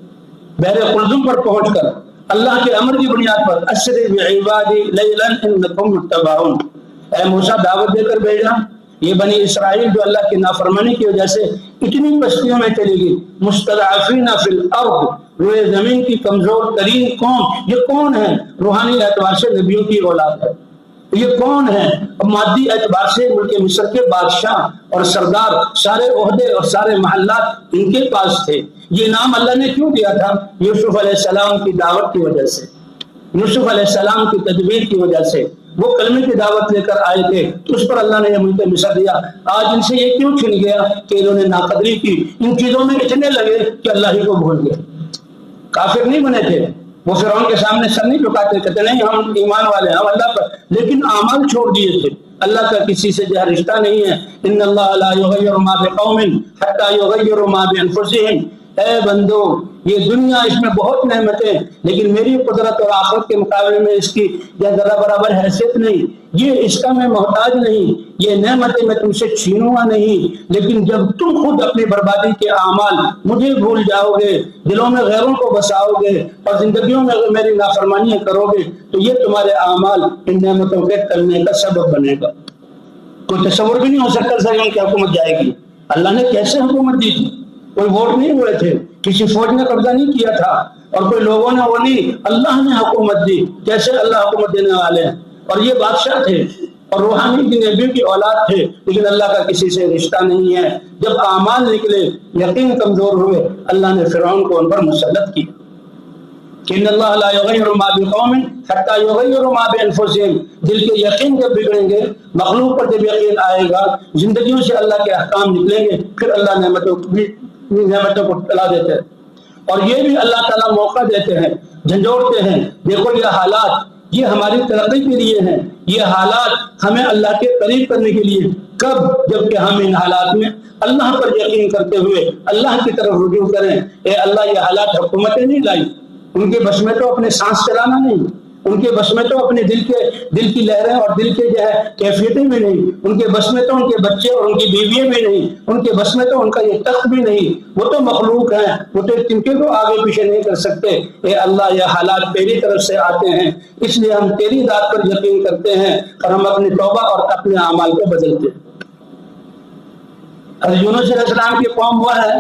بحر قلزم پر پہنچ کر اللہ کے امر کی بنیاد پر اسر بعبادی لیلا انکم متبعون، اے موسیٰ دعوت دے کر بھیجا۔ یہ بنی اسرائیل جو اللہ کی نافرمانی کی وجہ سے اتنی بستیوں میں چلی گئی، مستضعفین فی الارض، روئے زمین کی کمزور ترین قوم، یہ کون ہے؟ روحانی اعتبار سے نبیوں کی اولاد ہے۔ یہ کون ہے؟ مادی اعتبار سے ملک مصر کے بادشاہ اور سردار، سارے عہدے اور سارے محلات ان کے پاس تھے۔ یہ نام اللہ نے کیوں دیا تھا؟ یوسف علیہ السلام کی دعوت کی وجہ سے، یوسف علیہ السلام کی تدبیر کی وجہ سے، وہ کلمے کی دعوت لے کر آئے تھے تو اس پر اللہ نے یہ ملک مصر دیا۔ آج ان سے یہ کیوں چھن گیا کہ انہوں نے ناقدری کی، ان چیزوں میں اتنے لگے کہ اللہ ہی کو بھول گئے۔ کافر نہیں بنے تھے، وہ فرعون کے سامنے سر نہیں جھکاتے، کہتے نہیں ہم ایمان والے ہیں ہم اللہ پر، لیکن اعمال چھوڑ دیے تھے۔ اللہ کا کسی سے جو رشتہ نہیں ہے، ان اللہ لا یغیر ما بقوم حتی یغیروا ما بانفسہم، اے بندو یہ دنیا اس میں بہت نعمتیں، لیکن میری قدرت اور آخرت کے مقابلے میں اس کی ذرا برابر حیثیت نہیں، یہ اس کا میں محتاج نہیں، یہ نعمتیں میں تم سے چھینوں گا نہیں، لیکن جب تم خود اپنی بربادی کے اعمال مجھے بھول جاؤ گے، دلوں میں غیروں کو بساؤ گے اور زندگیوں میں میری نافرمانیاں کرو گے تو یہ تمہارے اعمال ان نعمتوں کے ٹلنے کا سبب بنے گا۔ کوئی تصور بھی نہیں ہو سکتا سر کی حکومت جائے گی۔ اللہ نے کیسے حکومت دی تھی؟ کوئی ووٹ نہیں ہوئے تھے، کسی فوج نے قبضہ نہیں کیا تھا، اور کوئی لوگوں نے وہ نہیں، اللہ نے حکومت دی۔ کیسے اللہ حکومت دینے والے ہیں؟ اور یہ بادشاہ تھے اور روحانی نبی کی اولاد تھے، لیکن اللہ کا کسی سے رشتہ نہیں ہے۔ جب اعمال نکلے، یقین کمزور ہوئے، اللہ نے فرعون کو ان پر مسلط کیا کہ ان اللہ لا یغیر ما بقوم حتی یغیروا ما بانفسہم، دل کے یقین جب بگڑیں گے، مخلوق پر جب یقین آئے گا، زندگیوں سے اللہ کے احکام نکلیں گے، پھر اللہ نعمتوں کو ٹلا دیتے ہیں۔ اور یہ بھی اللہ تعالیٰ موقع دیتے ہیں، جھنجھوڑتے ہیں، دیکھو یہ حالات یہ ہماری ترقی کے لیے ہیں، یہ حالات ہمیں اللہ کے قریب کرنے کے لیے۔ کب؟ جبکہ ہم ان حالات میں اللہ پر یقین کرتے ہوئے اللہ کی طرف رجوع کریں۔ اے اللہ یہ حالات حکومتیں نہیں لائی، ان کے بس میں تو اپنے سانس چلانا نہیں، ان کے بس میں تو اپنے دل کی لہریں اور دل کے جو ہے کیفیتیں بھی نہیں، ان کے بس میں تو ان کے بچے اور ان کی بیویاں بھی نہیں، ان کے بس میں تو ان کا یہ تخت بھی نہیں، وہ تو مخلوق ہیں، وہ تو تنکے کو آگے پیچھے نہیں کر سکتے۔ اے اللہ یہ حالات تیری طرف سے آتے ہیں، اس لیے ہم تیری ذات پر یقین کرتے ہیں اور ہم اپنی توبہ اور اپنے اعمال کو بدلتے ہیں۔ حضرت یونس علیہ السلام کی قوم وہ ہے،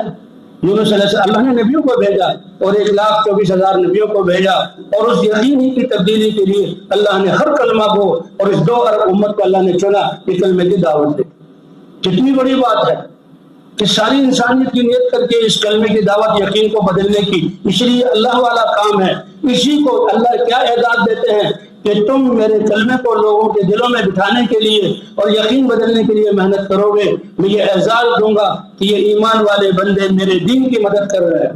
یونس علیہ السلام اللہ نے نبیوں کو بھیجا اور 1,24,000 نبیوں کو بھیجا، اور اس یقینی کی تبدیلی کے لیے اللہ نے ہر کلمہ کو اور اس 2 ارب امت کو اللہ نے چنا کہ کلمے کی دعوت دے۔ کتنی بڑی بات ہے کہ ساری انسانیت کی نیت کر کے اس کلمے کی دعوت یقین کو بدلنے کی، اس لیے اللہ والا کام ہے۔ اسی کو اللہ کیا اعزاز دیتے ہیں کہ تم میرے کلمے کو لوگوں کے دلوں میں بٹھانے کے لیے اور یقین بدلنے کے لیے محنت کرو گے، میں یہ اعزاز دوں گا کہ یہ ایمان والے بندے میرے دین کی مدد کر رہے ہیں۔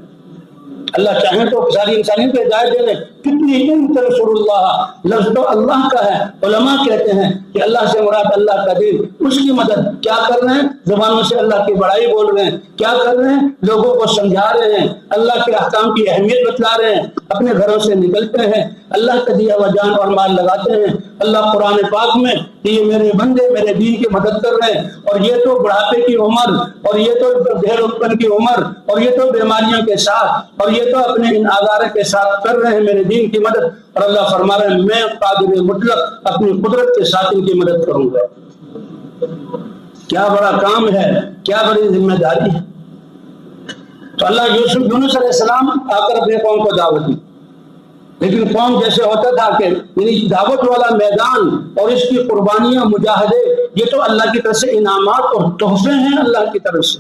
اللہ چاہیں تو ساری انسانیت کو ہدایت دے دیں۔ کتنی ان تنصر اللہ، لفظ تو اللہ کا ہے۔ علماء کہتے ہیں کہ اللہ سے مراد اللہ کا دین، اس کی مدد کیا کر رہے ہیں؟ زبانوں سے اللہ کی بڑائی بول رہے ہیں، کیا کر رہے ہیں؟ لوگوں کو سمجھا رہے ہیں، اللہ کے احکام کی اہمیت بتلا رہے ہیں، اپنے گھروں سے نکلتے ہیں، اللہ کا دیا ہوا جان اور مال لگاتے ہیں۔ اللہ قرآن پاک میں کہ یہ میرے بندے میرے دین کی مدد کر رہے ہیں، اور یہ تو بڑھاپے کی عمر، اور یہ تو بھیڑپن کی عمر، اور یہ تو بیماریوں کے ساتھ، اور یہ تو اپنے ان آزارے کے ساتھ کر رہے ہیں میرے دین کی مدد، اور اللہ فرما رہے ہیں میں قادر مطلق اپنی قدرت کے ساتھ ان کی مدد کروں گا۔ کیا بڑا کام ہے، کیا بڑی ذمہ داری ہے۔ تو اللہ یونس علیہ السلام آ کر اپنے قوم کو دعوت دی، لیکن قوم جیسے ہوتا تھا کہ یعنی دعوت والا میدان اور اس کی قربانیاں مجاہدے، یہ تو اللہ کی طرف سے انعامات اور تحفے ہیں۔ اللہ کی طرف سے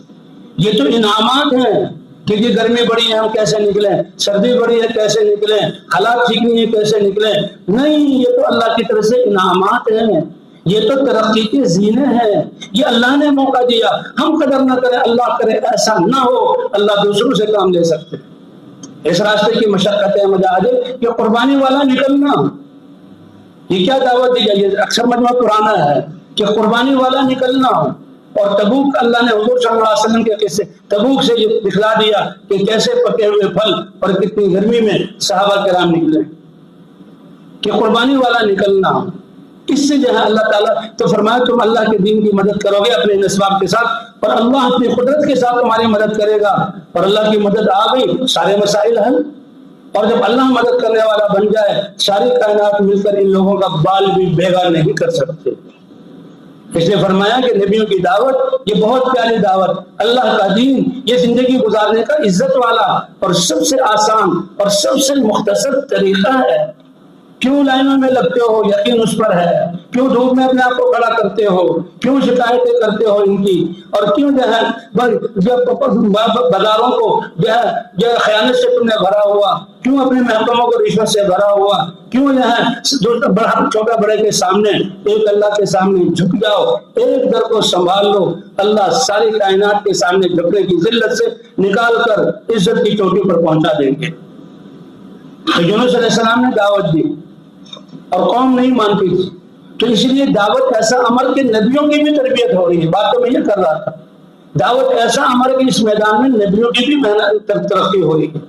یہ تو انعامات ہیں کہ یہ گرمی بڑی ہے ہم کیسے نکلیں، سردی بڑی ہے کیسے نکلیں، حالات ٹھیک نہیں ہے کیسے نکلیں، نہیں، یہ تو اللہ کی طرف سے انعامات ہیں، یہ تو ترقی کے زینے ہیں، یہ اللہ نے موقع دیا، ہم قدر نہ کریں اللہ کرے ایسا نہ ہو، اللہ دوسروں سے کام لے سکتے۔ اس راستے کی مشقتیں مجاہدے، یہ قربانی والا نکلنا، یہ کیا دعوت دی گئی ہے؟ اکثر مجموعہ پرانا ہے کہ قربانی والا نکلنا، اور تبوک اللہ نے حضور صلی اللہ علیہ وسلم کے قصے تبوک سے یہ دکھلا دیا کہ کیسے پکے ہوئے پھل اور کتنی گرمی میں صحابہ کرام نکلے، کہ قربانی والا نکلنا، اس سے جو ہے اللہ تعالیٰ تو فرمایا تم اللہ کے دین کی مدد کرو گے اپنے اسباب کے ساتھ، اور اللہ اپنی قدرت کے ساتھ تمہاری مدد کرے گا، اور اللہ کی مدد آ گئی، سارے مسائل حل۔ اور جب اللہ مدد کرنے والا بن جائے، ساری کائنات مل کر ان لوگوں کا بال بھی بھیگا نہیں کر سکتے۔ اس نے فرمایا کہ نبیوں کی دعوت یہ بہت پیاری دعوت، اللہ کا دین یہ زندگی گزارنے کا عزت والا اور سب سے آسان اور سب سے مختصر طریقہ ہے۔ کیوں لائنوں میں لگتے ہو؟ یقین اس پر ہے۔ کیوں دھوپ میں اپنے آپ کو کھڑا کرتے ہو؟ کیوں شکایتیں کرتے ہو ان کی؟ اور کیوں جو ہے بازاروں کو جو ہے خیانت سے تم نے بھرا ہوا؟ کیوں اپنے محکموں کو رشوت سے بھرا ہوا؟ کیوں جو ہے چھوٹا بڑے کے سامنے ایک اللہ کے سامنے جھک جاؤ، ایک در کو سنبھال لو، اللہ ساری کائنات کے سامنے جھکنے کی ذلت سے نکال کر عزت کی چوٹی پر پہنچا دیں گے۔ تو یونس علیہ السلام نے دعوت دی اور قوم نہیں مانتی تھی، تو اس لیے دعوت ایسا امر کہ نبیوں کی بھی تربیت ہو رہی ہے۔ بات تو میں یہ کر رہا تھا، دعوت ایسا امر کہ اس میدان میں نبیوں کی بھی محنت ترقی ہو رہی ہے۔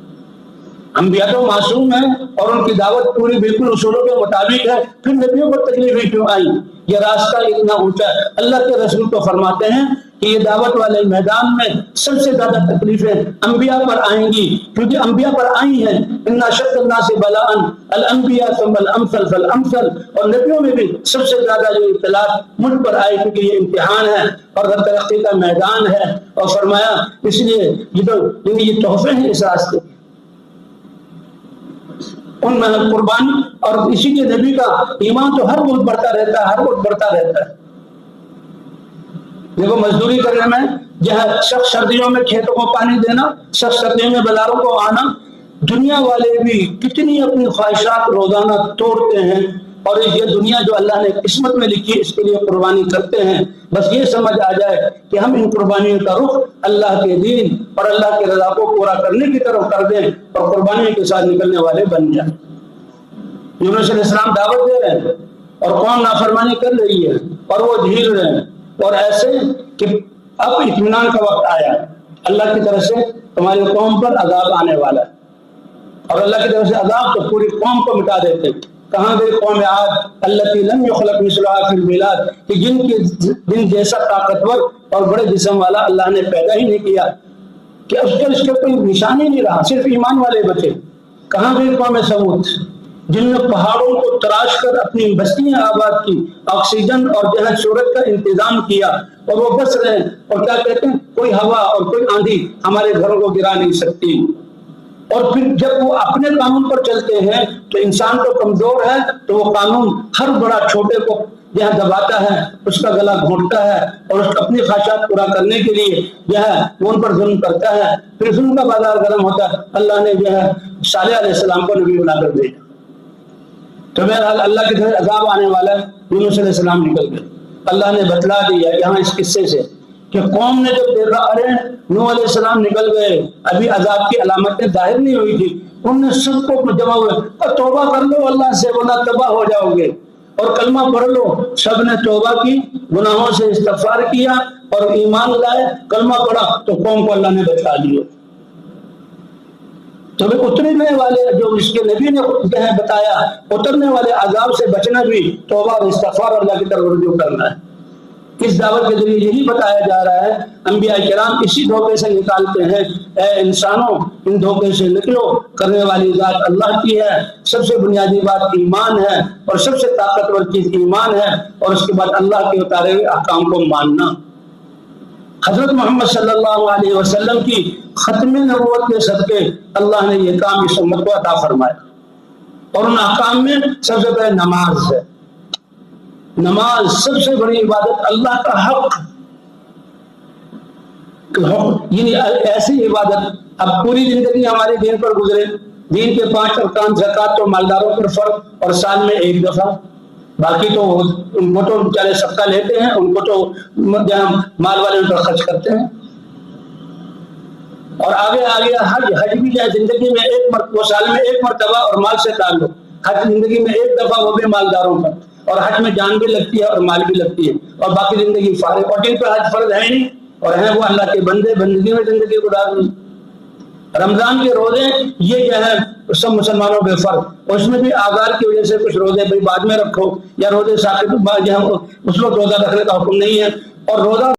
انبیاء تو معصوم ہیں اور ان کی دعوت پوری بالکل اصولوں کے مطابق ہے، پھر نبیوں کو تکلیفیں کیوں آئی؟ یہ راستہ اتنا اونچا ہے۔ اللہ کے رسول تو فرماتے ہیں کہ یہ دعوت والے میدان میں سب سے زیادہ تکلیفیں انبیاء پر آئیں گی، کیونکہ انبیاء پر آئی ہیں۔ ان اشد الناس بلاء الانبیاء ثم الامثل فالامثل، اور نبیوں میں بھی سب سے زیادہ یہ ابتلاء مجھ پر آئی، کیونکہ یہ امتحان ہے اور ترقی کا میدان ہے۔ اور فرمایا اس لیے یہ تحفے ہیں اس راستے کے، ان میں قربانی، اور اسی لیے نبی کا ایمان تو ہر وقت بڑھتا رہتا ہے، ہر وقت بڑھتا رہتا ہے۔ دیکھو مزدوری کرنے میں جو ہے شخص سردیوں میں کھیتوں کو پانی دینا، شخص سردیوں میں بازاروں کو آنا، دنیا والے بھی کتنی اپنی خواہشات روزانہ توڑتے ہیں، اور یہ دنیا جو اللہ نے قسمت میں لکھی اس کے لیے قربانی کرتے ہیں۔ بس یہ سمجھ آ جائے کہ ہم ان قربانیوں کا رخ اللہ کے دین اور اللہ کی رضا کو پورا کرنے کی طرف کر دیں اور قربانیوں کے ساتھ نکلنے والے بن جائیں۔ یونس علیہ السلام دعوت دے رہے ہیں اور قوم نافرمانی کر رہی ہے اور وہ جھیل رہے ہیں، اور ایسے کہ اب اطمینان کا وقت آیا، اللہ کی طرف سے تمہاری قوم پر عذاب آنے والا ہے، اور اللہ کی طرف سے عذاب تو پوری قوم کو مٹا دیتے ہیں۔ کہاں گئی قوم عاد التی لم یخلق مثلها فی البلاد، کہ جن جیسا طاقتور اور بڑے جسم والا اللہ نے پیدا ہی نہیں کیا، کہ اس کا کوئی نشان ہی نہیں رہا، صرف ایمان والے بچے۔ کہاں گئی قوم سمود جن نے پہاڑوں کو تراش کر اپنی بستیاں آباد کی، آکسیجن اور جو ہے شہرت کا انتظام کیا، اور وہ بس رہے ہیں، اور کیا کہتے ہیں کوئی ہوا اور کوئی آندھی ہمارے گھروں کو گرا نہیں سکتی۔ اور پھر جب وہ اپنے قانون پر چلتے ہیں تو انسان تو کمزور ہے، تو وہ قانون ہر بڑا چھوٹے کو جو ہے دباتا ہے، اس کا گلا گھونٹتا ہے اور اس کو اپنی خواہشات پورا کرنے کے لیے جو ہے وہ ان پر ظلم کرتا ہے، پھر ظلم کا بازار گرم ہوتا ہے، اللہ نے جو ہے صالح علیہ السلام کو نبی بنا کر بھیجا۔ تو بہرحال اللہ کی طرف عذاب آنے والا ہے، یونس علیہ السلام نکل گئے۔ اللہ نے بتلا دیا یہاں اس قصے سے کہ قوم نے جب دیکھا ارے نوح علیہ السلام نکل گئے، ابھی عذاب کی علامتیں ظاہر نہیں ہوئی تھی، انہوں نے سب کو جمع ہوئے اور توبہ کر لو اللہ سے ورنہ تباہ ہو جاؤ گے، اور کلمہ پڑھ لو۔ سب نے توبہ کی، گناہوں سے استغفار کیا اور ایمان لائے، کلمہ پڑھا تو قوم کو اللہ نے بچا لیا۔ تو اترنے والے جو اس کے نبی نے بتایا، اترنے والے عذاب سے بچنا بھی توبہ اور استغفار اللہ کی طرف رجوع کرنا ہے۔ اس دعوت کے ذریعے یہی بتایا جا رہا ہے، انبیاء کرام اسی دھوکے سے نکالتے ہیں، اے انسانوں ان دھوکے سے نکلو، کرنے والی ذات اللہ کی ہے، سب سے بنیادی بات ایمان ہے اور سب سے طاقتور چیز ایمان ہے، اور اس کے بعد اللہ کے اتارے ہوئے احکام کو ماننا۔ حضرت محمد صلی اللہ علیہ وسلم کی ختم نبوت کے صدقے اللہ نے یہ کام اس امت کو عطا فرمایا، اور ان احکام میں سب سے پہلے نماز ہے۔ نماز سب سے بڑی عبادت، اللہ کا حق، یعنی ایسی عبادت۔ اب پوری زندگی ہمارے دین پر گزرے، دین کے 5 ارکان، زکوٰۃ تو مالداروں پر فرض اور سال میں 1 دفعہ، باقی تو ان کو تو بیچارے صدقہ لیتے ہیں، ان کو تو مال والے ان پر خرچ کرتے ہیں۔ اور آگے حج بھی جو ہے زندگی میں وہ سال میں 1 مرتبہ، اور مال سے تعلق، حج زندگی میں 1 دفعہ، وہ بھی مالداروں پر، اور حج میں جان بھی لگتی ہے اور مال بھی لگتی ہے، اور باقی زندگی فارغ، اور جن پہ حج فرض ہے نہیں اور ہیں وہ اللہ کے بندے، بندگی میں زندگی گزارنی۔ رمضان کے روزے یہ جو ہے سب مسلمانوں پہ فرض، اس میں بھی آزار کی وجہ سے کچھ روزے بعد میں رکھو، یا روزے ساقط جو ہے اس وقت روزہ رکھنے کا حکم نہیں ہے، اور روزہ